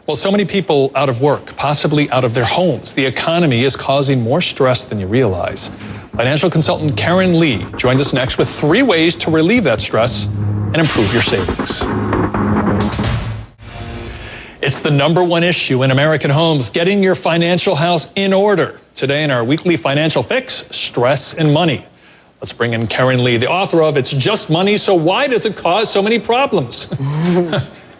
Well, so many people out of work, possibly out of their homes. The economy is causing more stress than you realize. Financial consultant Karen Lee joins us next with 3 ways to relieve that stress and improve your savings. It's the #1 issue in American homes, getting your financial house in order. Today in our weekly financial fix, stress and money. Let's bring in Karen Lee, the author of It's Just Money, So Why Does It Cause So Many Problems?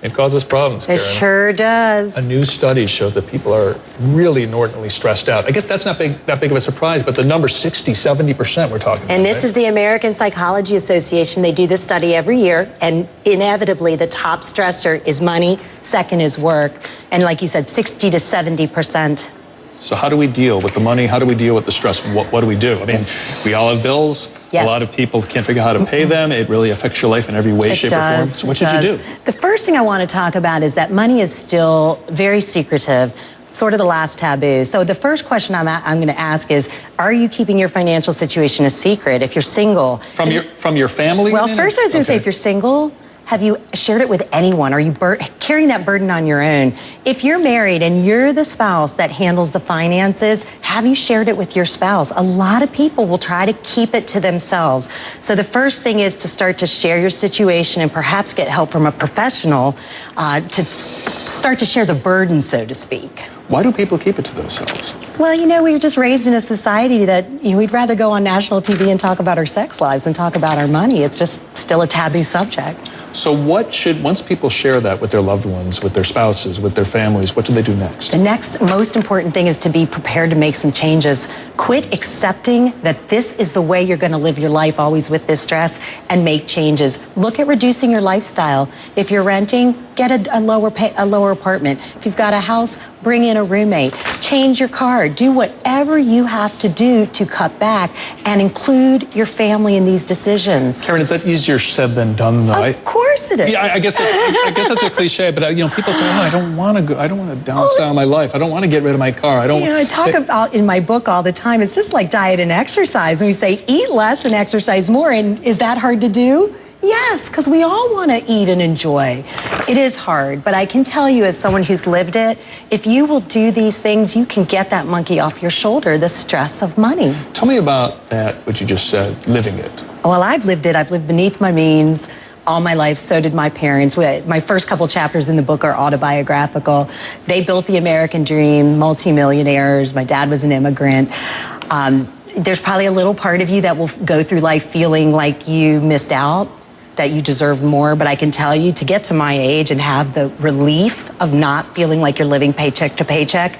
It causes problems, Karen. It sure does. A new study shows that people are really inordinately stressed out. I guess that's not that big of a surprise, but the number 60-70% we're talking about. And this is the American Psychology Association. They do this study every year, and inevitably the top stressor is money, second is work, and like you said, 60 to 70%. So how do we deal with the money? How do we deal with the stress? What do we do? I mean, we all have bills. Yes. A lot of people can't figure out how to pay them. It really affects your life in every way, shape, or form. So what should you do? The first thing I want to talk about is that money is still very secretive, sort of the last taboo. So the first question I'm going to ask is, are you keeping your financial situation a secret? If you're single. From your family? Well, first I was going to say, if you're single, have you shared it with anyone? Are you carrying that burden on your own? If you're married and you're the spouse that handles the finances, have you shared it with your spouse? A lot of people will try to keep it to themselves. So the first thing is to start to share your situation and perhaps get help from a professional to start to share the burden, so to speak. Why do people keep it to themselves? Well, you know, we were just raised in a society that we'd rather go on national TV and talk about our sex lives and talk about our money. It's just still a taboo subject. So once people share that with their loved ones, with their spouses, with their families, what do they do next? The next most important thing is to be prepared to make some changes. Quit accepting that this is the way you're going to live your life, always with this stress, and make changes. Look at reducing your lifestyle. If you're renting, get a lower apartment. If you've got a house, bring in a roommate. Change your car. Do whatever you have to do to cut back and include your family in these decisions. Karen, is that easier said than done, though? Of course it is. Yeah, I guess that's a cliche, but people say, "Oh, I don't want to downside my life. I don't want to get rid of my car. I don't." I talk about in my book all the time. It's just like diet and exercise. And we say eat less and exercise more. And is that hard to do? Yes, because we all want to eat and enjoy. It is hard, but I can tell you as someone who's lived it, if you will do these things, you can get that monkey off your shoulder, the stress of money. Tell me about that, what you just said, living it. Well, I've lived it. I've lived beneath my means all my life. So did my parents. My first couple chapters in the book are autobiographical. They built the American dream, multimillionaires. My dad was an immigrant. There's probably a little part of you that will go through life feeling like you missed out, that you deserve more, but I can tell you, to get to my age and have the relief of not feeling like you're living paycheck to paycheck,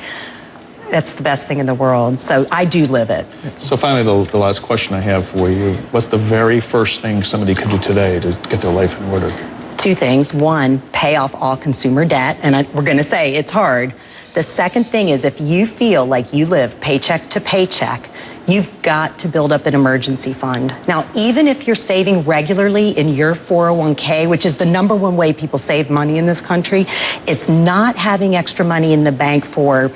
that's the best thing in the world. So I do live it. So finally, the last question I have for you, what's the very first thing somebody could do today to get their life in order? 2 things. 1, pay off all consumer debt, and we're going to say it's hard. The second thing is, if you feel like you live paycheck to paycheck, you've got to build up an emergency fund. Now, even if you're saving regularly in your 401k, which is the #1 way people save money in this country, it's not having extra money in the bank for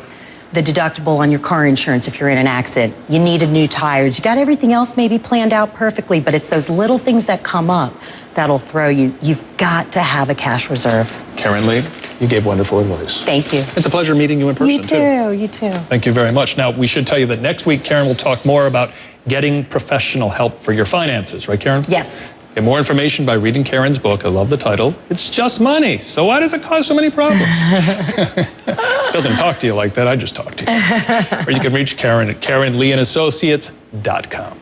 the deductible on your car insurance if you're in an accident. You needed new tires. You got everything else maybe planned out perfectly, but it's those little things that come up that'll throw you. You've got to have a cash reserve. Karen Lee, you gave wonderful advice. Thank you. It's a pleasure meeting you in person, You too. Thank you very much. Now, we should tell you that next week, Karen will talk more about getting professional help for your finances. Right, Karen? Yes. Get more information by reading Karen's book. I love the title. It's Just Money. So why does it cause so many problems? Doesn't talk to you like that. I just talk to you. Or you can reach Karen at KarenLeeandAssociates.com.